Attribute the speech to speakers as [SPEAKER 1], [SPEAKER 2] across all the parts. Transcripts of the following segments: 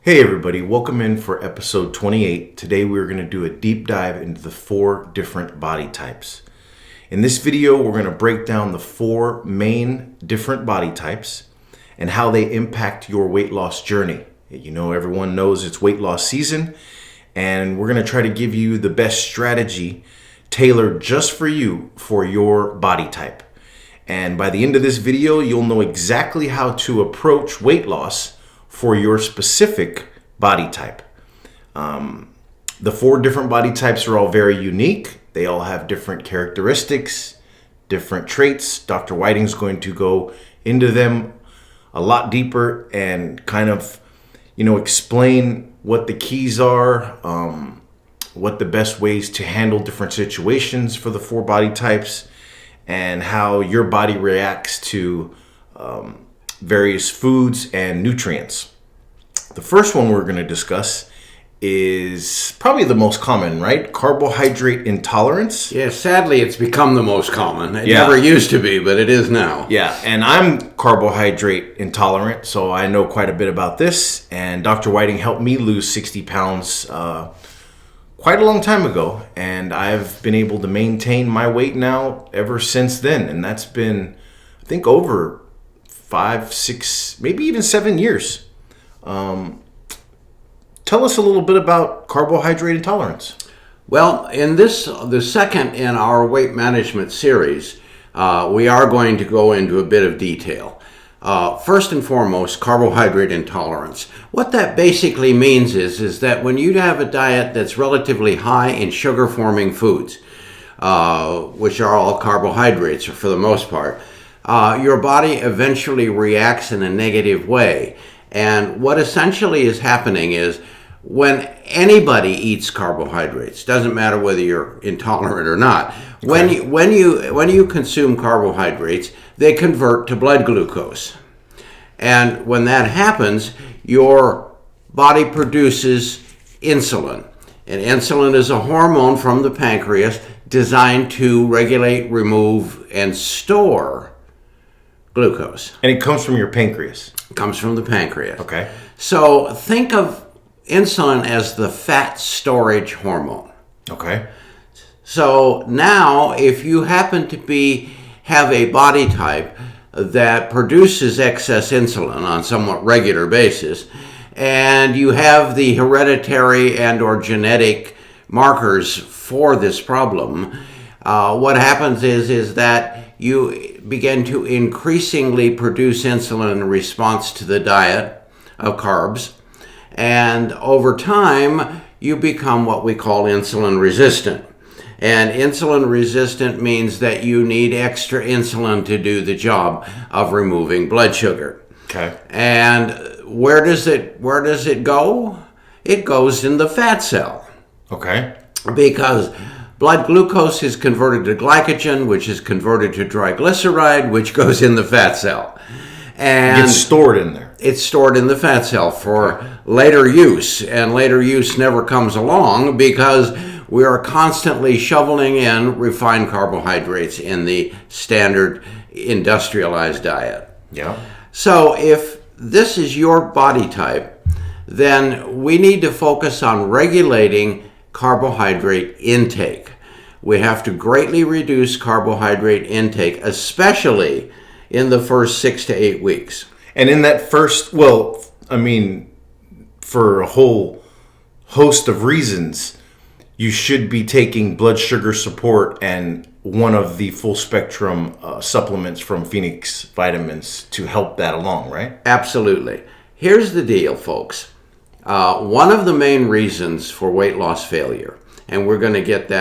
[SPEAKER 1] Hey everybody, welcome in for episode 28. Today we're going to do a deep dive into the 4 different body types. In this video, we're going to break down the 4 main different body types and how they impact your weight loss journey. You know, everyone knows it's weight loss season, and we're going to try to give you the best strategy tailored just for you for your body type. And by the end of this video, you'll know exactly how to approach weight loss for your specific body type. The 4 different body types are all very unique. They all have different characteristics, different traits. Dr. Whiting's going to go into them a lot deeper and kind of, explain what the keys are, what the best ways to handle different situations for the 4 body types, and how your body reacts to various foods and nutrients. The first one we're going to discuss is probably the most common, right? Carbohydrate intolerance.
[SPEAKER 2] Yeah, sadly, it's become the most common. It never used to be, but it is now.
[SPEAKER 1] Yeah, and I'm carbohydrate intolerant, so I know quite a bit about this. And Dr. Whiting helped me lose 60 pounds quite a long time ago, and I've been able to maintain my weight now ever since then. And that's been, I think, over 5, 6, maybe even 7 years. Tell us a little bit about carbohydrate intolerance.
[SPEAKER 2] Well, in the second in our weight management series, we are going to go into a bit of detail. First and foremost, carbohydrate intolerance. What that basically means is that when you have a diet that's relatively high in sugar-forming foods, which are all carbohydrates for the most part, your body eventually reacts in a negative way. And what essentially is happening is when anybody eats carbohydrates, doesn't matter whether you're intolerant or not, okay, when you consume carbohydrates, they convert to blood glucose. And when that happens, your body produces insulin. And insulin is a hormone from the pancreas designed to regulate, remove, and store glucose.
[SPEAKER 1] And it comes from your pancreas?
[SPEAKER 2] It comes from the pancreas.
[SPEAKER 1] Okay.
[SPEAKER 2] So think of insulin as the fat storage hormone.
[SPEAKER 1] Okay.
[SPEAKER 2] So now if you happen to have a body type that produces excess insulin on a somewhat regular basis, and you have the hereditary and or genetic markers for this problem, what happens is that you begin to increasingly produce insulin in response to the diet of carbs. And over time, you become what we call insulin resistant. And insulin resistant means that you need extra insulin to do the job of removing blood sugar.
[SPEAKER 1] Okay.
[SPEAKER 2] And where does it go? It goes in the fat cell.
[SPEAKER 1] Okay.
[SPEAKER 2] Because blood glucose is converted to glycogen, which is converted to triglyceride, which goes in the fat cell. And
[SPEAKER 1] it's stored in there.
[SPEAKER 2] It's stored in the fat cell for later use, and later use never comes along because we are constantly shoveling in refined carbohydrates in the standard industrialized diet.
[SPEAKER 1] Yeah.
[SPEAKER 2] So if this is your body type, then we need to focus on regulating carbohydrate intake. We have to greatly reduce carbohydrate intake, especially in the first 6 to 8 weeks.
[SPEAKER 1] And in that first, for a whole host of reasons, you should be taking blood sugar support and one of the full spectrum supplements from Phoenix Vitamins to help that along, right?
[SPEAKER 2] Absolutely. Here's the deal, folks. One of the main reasons for weight loss failure, and we're going to get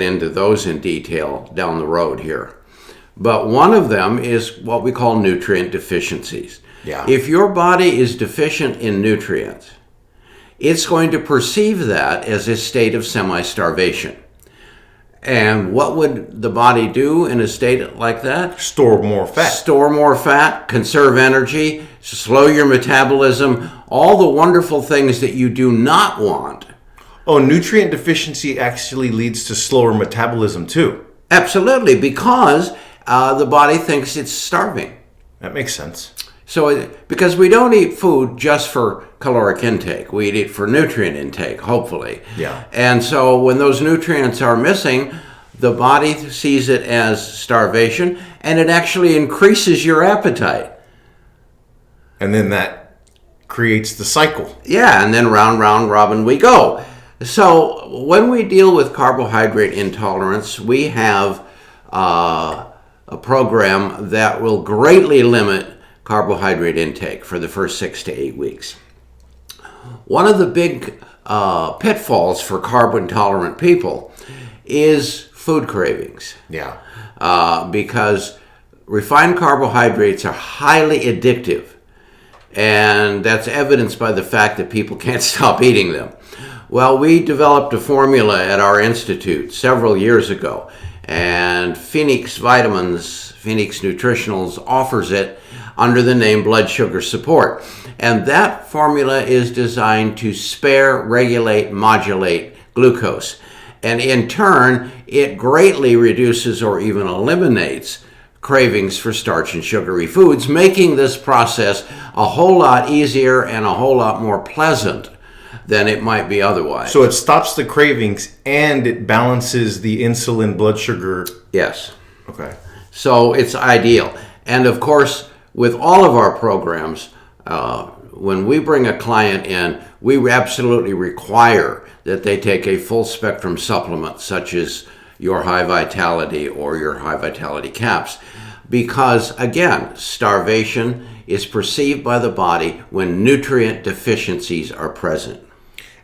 [SPEAKER 2] into those in detail down the road here, but one of them is what we call nutrient deficiencies.
[SPEAKER 1] Yeah.
[SPEAKER 2] If your body is deficient in nutrients, it's going to perceive that as a state of semi-starvation. And what would the body do in a state like that?
[SPEAKER 1] Store more fat.
[SPEAKER 2] Store more fat, conserve energy, slow your metabolism, all the wonderful things that you do not want.
[SPEAKER 1] Oh, nutrient deficiency actually leads to slower metabolism too.
[SPEAKER 2] Absolutely, because the body thinks it's starving.
[SPEAKER 1] That makes sense.
[SPEAKER 2] So, because we don't eat food just for caloric intake, we eat it for nutrient intake, hopefully.
[SPEAKER 1] Yeah.
[SPEAKER 2] And so when those nutrients are missing, the body sees it as starvation, and it actually increases your appetite.
[SPEAKER 1] And then that creates the cycle.
[SPEAKER 2] Yeah, and then round, robin we go. So when we deal with carbohydrate intolerance, we have a program that will greatly limit carbohydrate intake for the first 6 to 8 weeks. One of the big pitfalls for carb intolerant people is food cravings.
[SPEAKER 1] Yeah.
[SPEAKER 2] Because refined carbohydrates are highly addictive, and that's evidenced by the fact that people can't stop eating them. Well, we developed a formula at our institute several years ago, and Phoenix Nutritionals offers it under the name blood sugar support. And that formula is designed to spare, regulate, modulate glucose. And in turn, it greatly reduces or even eliminates cravings for starch and sugary foods, making this process a whole lot easier and a whole lot more pleasant than it might be otherwise.
[SPEAKER 1] So it stops the cravings and it balances the insulin blood sugar.
[SPEAKER 2] Yes.
[SPEAKER 1] Okay.
[SPEAKER 2] So it's ideal. And of course, with all of our programs, when we bring a client in, we absolutely require that they take a full spectrum supplement such as your High Vitality or your High Vitality caps. Because again, starvation is perceived by the body when nutrient deficiencies are present.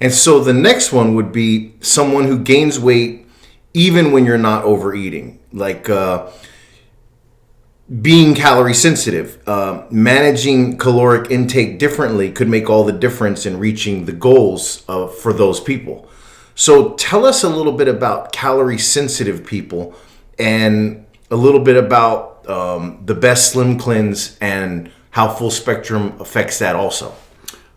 [SPEAKER 1] And so the next one would be someone who gains weight even when you're not overeating, like being calorie sensitive. Managing caloric intake differently could make all the difference in reaching the goals for those people. So tell us a little bit about calorie sensitive people and a little bit about the best Slim Cleanse and how full spectrum affects that also.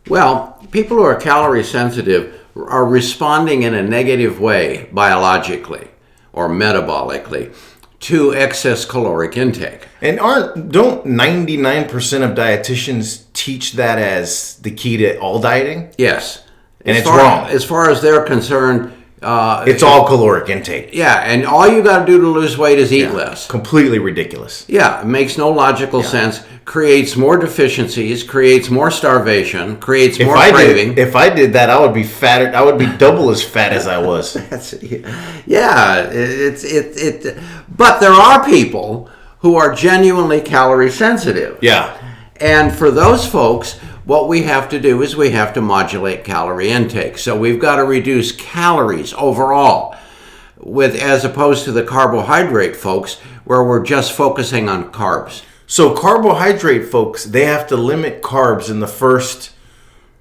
[SPEAKER 2] Well, people who are calorie sensitive are responding in a negative way biologically or metabolically to excess caloric intake.
[SPEAKER 1] And don't 99% of dietitians teach that as the key to all dieting?
[SPEAKER 2] Yes.
[SPEAKER 1] And it's wrong.
[SPEAKER 2] As far as they're concerned,
[SPEAKER 1] it's all caloric intake.
[SPEAKER 2] Yeah, and all you got to do to lose weight is eat less.
[SPEAKER 1] Completely ridiculous.
[SPEAKER 2] Yeah, it makes no logical sense. Creates more deficiencies, creates more starvation, creates more craving.
[SPEAKER 1] If I did that, I would be fatter. I would be double as fat as I was.
[SPEAKER 2] Yeah, but there are people who are genuinely calorie sensitive.
[SPEAKER 1] Yeah.
[SPEAKER 2] And for those folks, what we have to do is we have to modulate calorie intake. So we've got to reduce calories overall, as opposed to the carbohydrate folks where we're just focusing on carbs.
[SPEAKER 1] So carbohydrate folks, they have to limit carbs in the first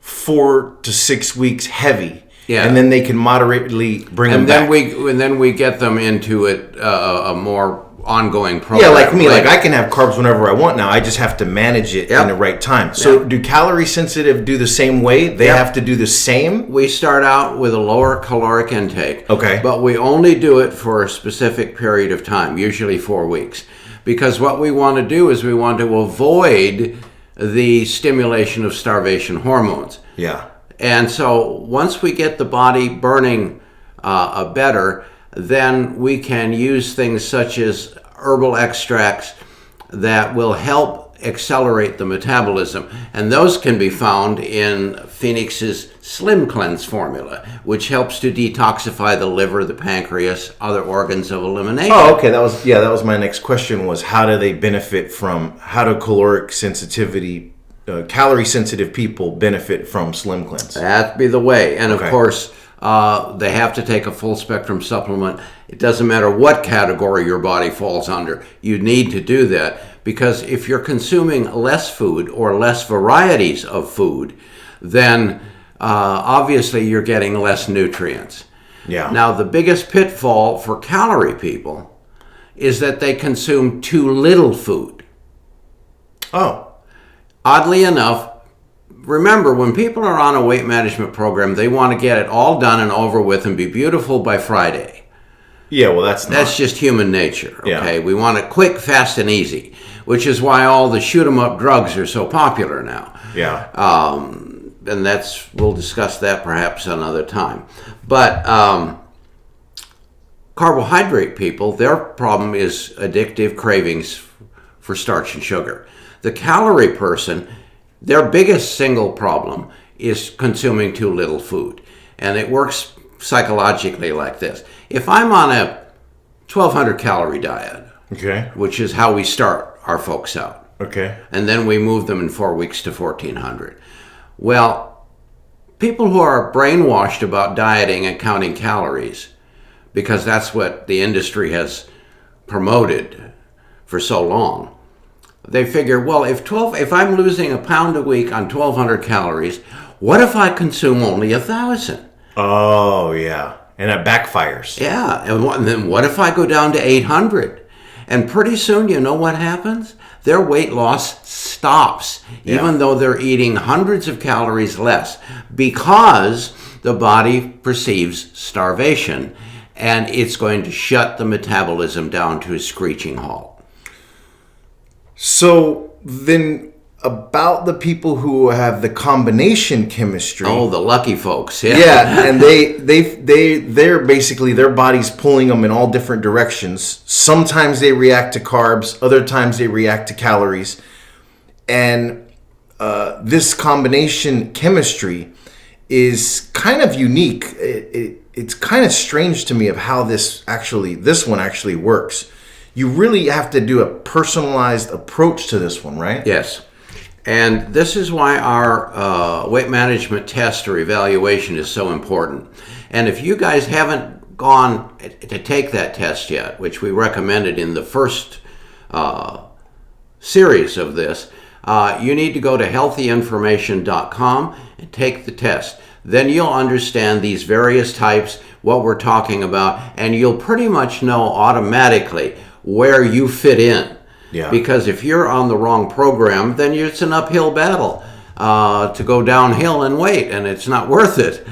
[SPEAKER 1] 4 to 6 weeks heavy. Yeah. And then they can moderately bring them back.
[SPEAKER 2] And then we get them into a more ongoing program.
[SPEAKER 1] Yeah, like me. Like I can have carbs whenever I want now. I just have to manage it in the right time. So do calorie sensitive do the same way? They have to do the same?
[SPEAKER 2] We start out with a lower caloric intake.
[SPEAKER 1] Okay.
[SPEAKER 2] But we only do it for a specific period of time, usually 4 weeks. Because what we want to do is we want to avoid the stimulation of starvation hormones.
[SPEAKER 1] Yeah.
[SPEAKER 2] And so once we get the body burning better, then we can use things such as herbal extracts that will help accelerate the metabolism. And those can be found in Phoenix's Slim Cleanse formula, which helps to detoxify the liver, the pancreas, other organs of elimination.
[SPEAKER 1] Oh, okay. That was my next question was how do they benefit from, how do calorie sensitive people benefit from Slim Cleanse?
[SPEAKER 2] That'd be the way. And of course, they have to take a full spectrum supplement. It doesn't matter what category your body falls under. You need to do that because if you're consuming less food or less varieties of food, then obviously you're getting less nutrients.
[SPEAKER 1] Yeah.
[SPEAKER 2] Now, the biggest pitfall for calorie people is that they consume too little food.
[SPEAKER 1] Oh.
[SPEAKER 2] Oddly enough, remember, when people are on a weight management program, they want to get it all done and over with and be beautiful by Friday.
[SPEAKER 1] Yeah, well, that's
[SPEAKER 2] That's just human nature, okay?
[SPEAKER 1] Yeah.
[SPEAKER 2] We want it quick, fast, and easy, which is why all the shoot-'em-up drugs are so popular now.
[SPEAKER 1] Yeah.
[SPEAKER 2] And we'll discuss that perhaps another time. But carbohydrate people, their problem is addictive cravings for starch and sugar. The calorie person, their biggest single problem is consuming too little food. And it works psychologically like this. If I'm on a 1,200 calorie diet,
[SPEAKER 1] Okay.
[SPEAKER 2] which is how we start our folks out,
[SPEAKER 1] Okay.
[SPEAKER 2] and then we move them in 4 weeks to 1,400. Well, people who are brainwashed about dieting and counting calories, because that's what the industry has promoted for so long, they figure, well, if I'm losing a pound a week on 1,200 calories, what if I consume only 1,000?
[SPEAKER 1] Oh, yeah. And that backfires.
[SPEAKER 2] Yeah, and then what if I go down to 800? And pretty soon, you know what happens? Their weight loss stops, even though they're eating hundreds of calories less, because the body perceives starvation, and it's going to shut the metabolism down to a screeching halt.
[SPEAKER 1] So then, about the people who have the combination chemistry.
[SPEAKER 2] Oh, the lucky folks.
[SPEAKER 1] Yeah, and they're basically, their body's pulling them in all different directions. Sometimes they react to carbs, other times they react to calories. And this combination chemistry is kind of unique. It's kind of strange to me of how this one actually works. You really have to do a personalized approach to this one, right?
[SPEAKER 2] Yes. And this is why our weight management test or evaluation is so important. And if you guys haven't gone to take that test yet, which we recommended in the first series of this, you need to go to healthyinformation.com and take the test. Then you'll understand these various types, what we're talking about, and you'll pretty much know automatically where you fit in.
[SPEAKER 1] Yeah.
[SPEAKER 2] Because if you're on the wrong program, then it's an uphill battle to go downhill in weight, and it's not worth it.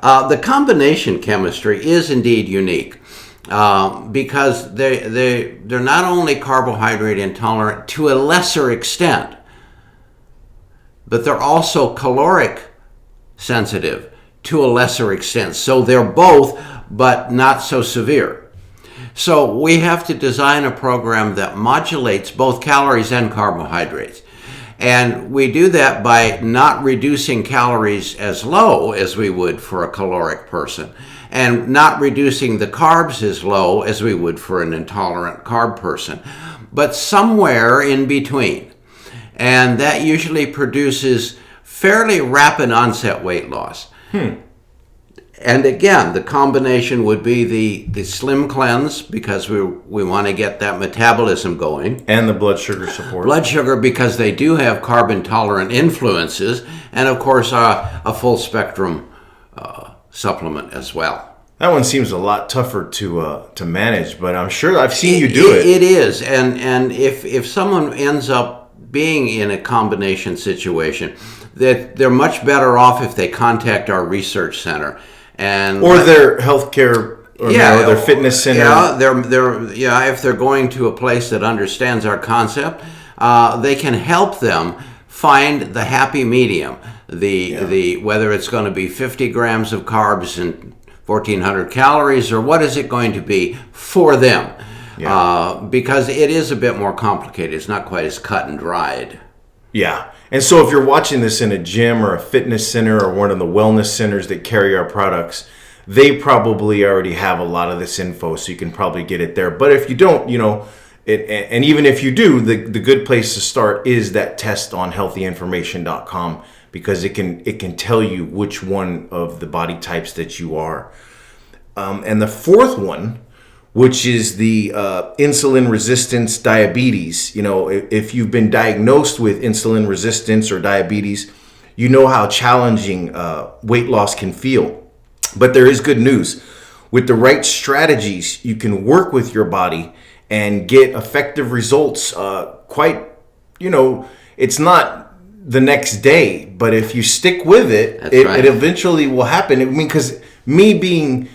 [SPEAKER 2] The combination chemistry is indeed unique because they're not only carbohydrate intolerant to a lesser extent, but they're also caloric sensitive to a lesser extent. So they're both, but not so severe. So we have to design a program that modulates both calories and carbohydrates. And we do that by not reducing calories as low as we would for a caloric person, and not reducing the carbs as low as we would for an intolerant carb person, but somewhere in between. And that usually produces fairly rapid onset weight loss. And again, the combination would be the slim cleanse, because we want to get that metabolism going.
[SPEAKER 1] And the blood sugar support.
[SPEAKER 2] Blood sugar, because they do have carb-intolerant influences. And of course, a full spectrum supplement as well.
[SPEAKER 1] That one seems a lot tougher to manage, but I'm sure I've seen you do it.
[SPEAKER 2] It is. And if someone ends up being in a combination situation, that they're much better off if they contact our research center. Or
[SPEAKER 1] their healthcare, or their fitness center.
[SPEAKER 2] If they're going to a place that understands our concept, they can help them find the happy medium. Whether it's going to be 50 grams of carbs and 1,400 calories, or what is it going to be for them? Because it is a bit more complicated. It's not quite as cut and dried.
[SPEAKER 1] Yeah. And so if you're watching this in a gym or a fitness center or one of the wellness centers that carry our products, they probably already have a lot of this info, so you can probably get it there. But if you don't, and even if you do, the good place to start is that test on healthyinformation.com, because it can tell you which one of the body types that you are. And the fourth one, which is the insulin resistance diabetes. If you've been diagnosed with insulin resistance or diabetes, you know how challenging weight loss can feel. But there is good news. With the right strategies, you can work with your body and get effective results it's not the next day, but if you stick with it, it eventually will happen. I mean, because me being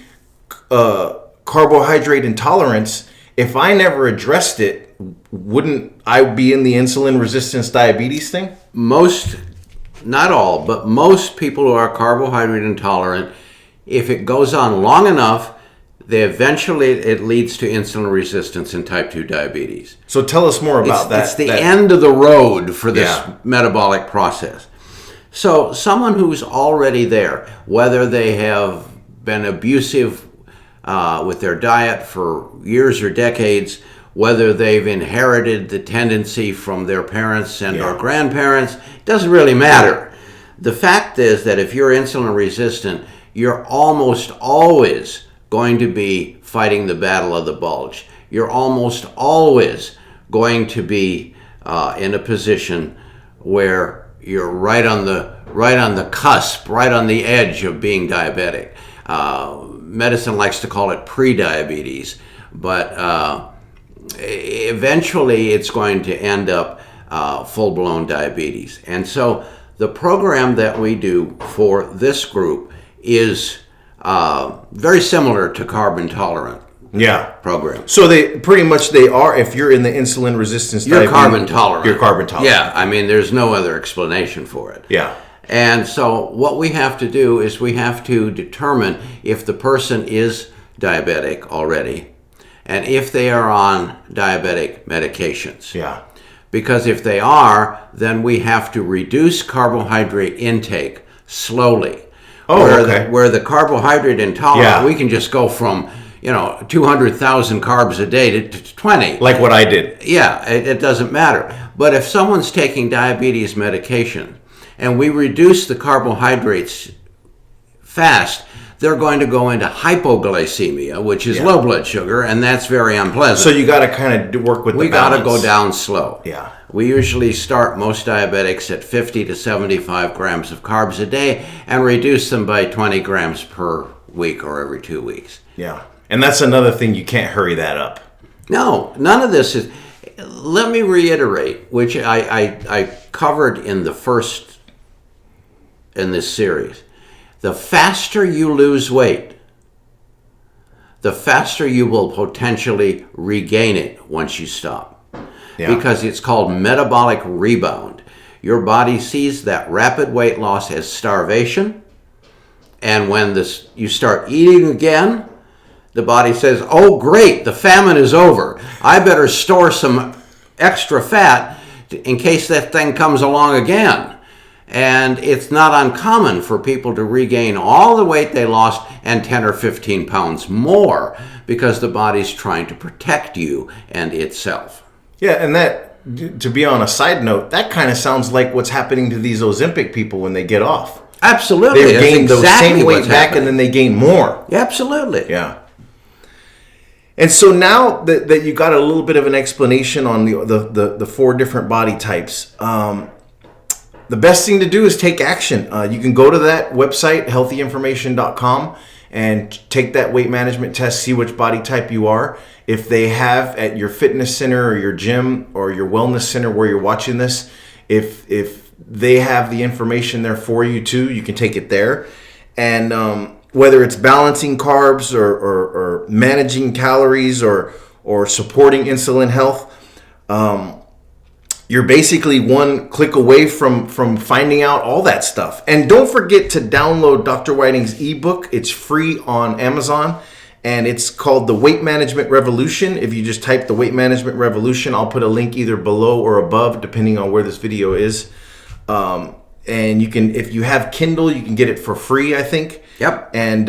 [SPEAKER 1] carbohydrate intolerance, if I never addressed it, wouldn't I be in the insulin resistance diabetes thing?
[SPEAKER 2] Most, not all, but most people who are carbohydrate intolerant, if it goes on long enough, it leads to insulin resistance and type 2 diabetes.
[SPEAKER 1] So tell us more about that.
[SPEAKER 2] It's the end of the road for this metabolic process. So someone who's already there, whether they have been abusive with their diet for years or decades, whether they've inherited the tendency from their parents and or grandparents, doesn't really matter. The fact is that if you're insulin resistant, you're almost always going to be fighting the battle of the bulge. You're almost always going to be in a position where you're right on the cusp, right on the edge of being diabetic. Medicine likes to call it pre-diabetes, but eventually it's going to end up full-blown diabetes. And so the program that we do for this group is very similar to carb intolerant program.
[SPEAKER 1] So they are, if you're in the insulin resistance
[SPEAKER 2] you're
[SPEAKER 1] diabetes,
[SPEAKER 2] carb intolerant.
[SPEAKER 1] You're carb intolerant.
[SPEAKER 2] Yeah, I mean, there's no other explanation for it.
[SPEAKER 1] Yeah.
[SPEAKER 2] And so what we have to do is we have to determine if the person is diabetic already and if they are on diabetic medications.
[SPEAKER 1] Yeah.
[SPEAKER 2] Because if they are, then we have to reduce carbohydrate intake slowly. Where the carbohydrate intolerant, we can just go from 200,000 carbs a day to 20.
[SPEAKER 1] Like what I did.
[SPEAKER 2] Yeah, it doesn't matter. But if someone's taking diabetes medication and we reduce the carbohydrates fast, they're going to go into hypoglycemia, which is low blood sugar, and that's very unpleasant.
[SPEAKER 1] So you got to kind of work with the balance.
[SPEAKER 2] We got to go down slow.
[SPEAKER 1] Yeah.
[SPEAKER 2] We usually start most diabetics at 50 to 75 grams of carbs a day and reduce them by 20 grams per week or every 2 weeks.
[SPEAKER 1] Yeah. And that's another thing, you can't hurry that up.
[SPEAKER 2] No, none of this is... Let me reiterate, which I covered in this series. The faster you lose weight, the faster you will potentially regain it once you stop. Yeah. Because it's called metabolic rebound. Your body sees that rapid weight loss as starvation, and when you start eating again, the body says, oh great, the famine is over. I better store some extra fat in case that thing comes along again. And it's not uncommon for people to regain all the weight they lost and 10 or 15 pounds more because the body's trying to protect you and itself.
[SPEAKER 1] Yeah, and that, to be on a side note, that kind of sounds like what's happening to these Ozempic people when they get off.
[SPEAKER 2] Absolutely.
[SPEAKER 1] They gain those same weight back and then they gain more.
[SPEAKER 2] Absolutely.
[SPEAKER 1] Yeah. And so now that you got a little bit of an explanation on the 4 different body types, the best thing to do is take action. You can go to that website, healthyinformation.com, and take that weight management test, see which body type you are. If they have at your fitness center or your gym or your wellness center where you're watching this, if they have the information there for you too, you can take it there. And whether it's balancing carbs or managing calories or supporting insulin health, you're basically one click away from finding out all that stuff. And don't forget to download Dr. Whiting's ebook. It's free on Amazon, and it's called The Weight Management Revolution. If you just type The Weight Management Revolution, I'll put a link either below or above, depending on where this video is. And you can, if you have Kindle, you can get it for free, I think.
[SPEAKER 2] Yep.
[SPEAKER 1] And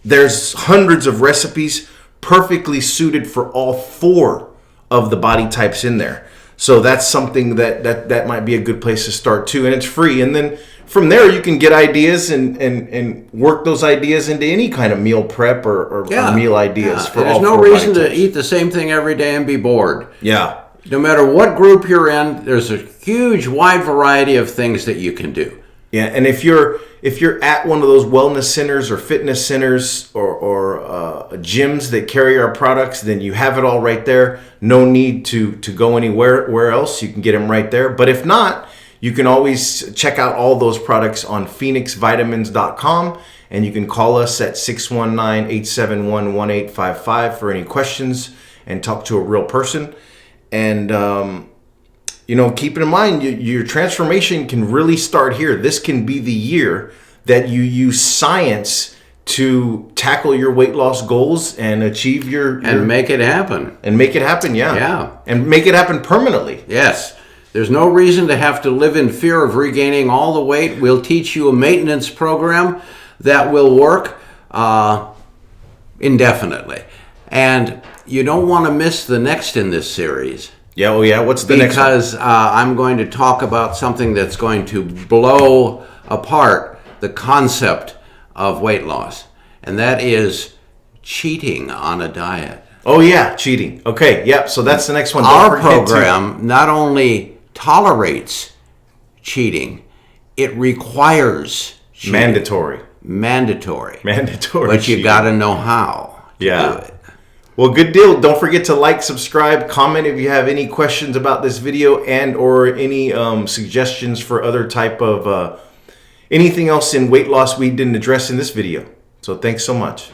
[SPEAKER 1] there's hundreds of recipes perfectly suited for all 4 of the body types in there. So that's something that might be a good place to start too, and it's free. And then from there you can get ideas and work those ideas into any kind of meal prep or meal ideas.
[SPEAKER 2] For there's no reason to eat the same thing every day and be bored.
[SPEAKER 1] Yeah.
[SPEAKER 2] No matter what group you're in, there's a huge wide variety of things that you can do.
[SPEAKER 1] Yeah, and if you're at one of those wellness centers or fitness centers or gyms that carry our products, then you have it all right there. No need to go anywhere else. You can get them right there. But if not, You can always check out all those products on phoenixvitamins.com, and you can call us at 619-871-1855 for any questions and talk to a real person. And, keep in mind, your transformation can really start here. This can be the year that you use science to tackle your weight loss goals and achieve
[SPEAKER 2] and make it happen.
[SPEAKER 1] And make it happen, yeah.
[SPEAKER 2] Yeah.
[SPEAKER 1] And make it happen permanently.
[SPEAKER 2] Yes. There's no reason to have to live in fear of regaining all the weight. We'll teach you a maintenance program that will work indefinitely. And you don't want to miss the next in this series.
[SPEAKER 1] Yeah, oh yeah, what's the next one?
[SPEAKER 2] Because I'm going to talk about something that's going to blow apart the concept of weight loss. And that is cheating on a diet.
[SPEAKER 1] Oh yeah, cheating. Okay, yep, so that's the next one.
[SPEAKER 2] Our program not only tolerates cheating, it requires cheating.
[SPEAKER 1] Mandatory.
[SPEAKER 2] But you got to know how to do it.
[SPEAKER 1] Well, good deal. Don't forget to like, subscribe, comment if you have any questions about this video and or any suggestions for other type of anything else in weight loss we didn't address in this video. So thanks so much.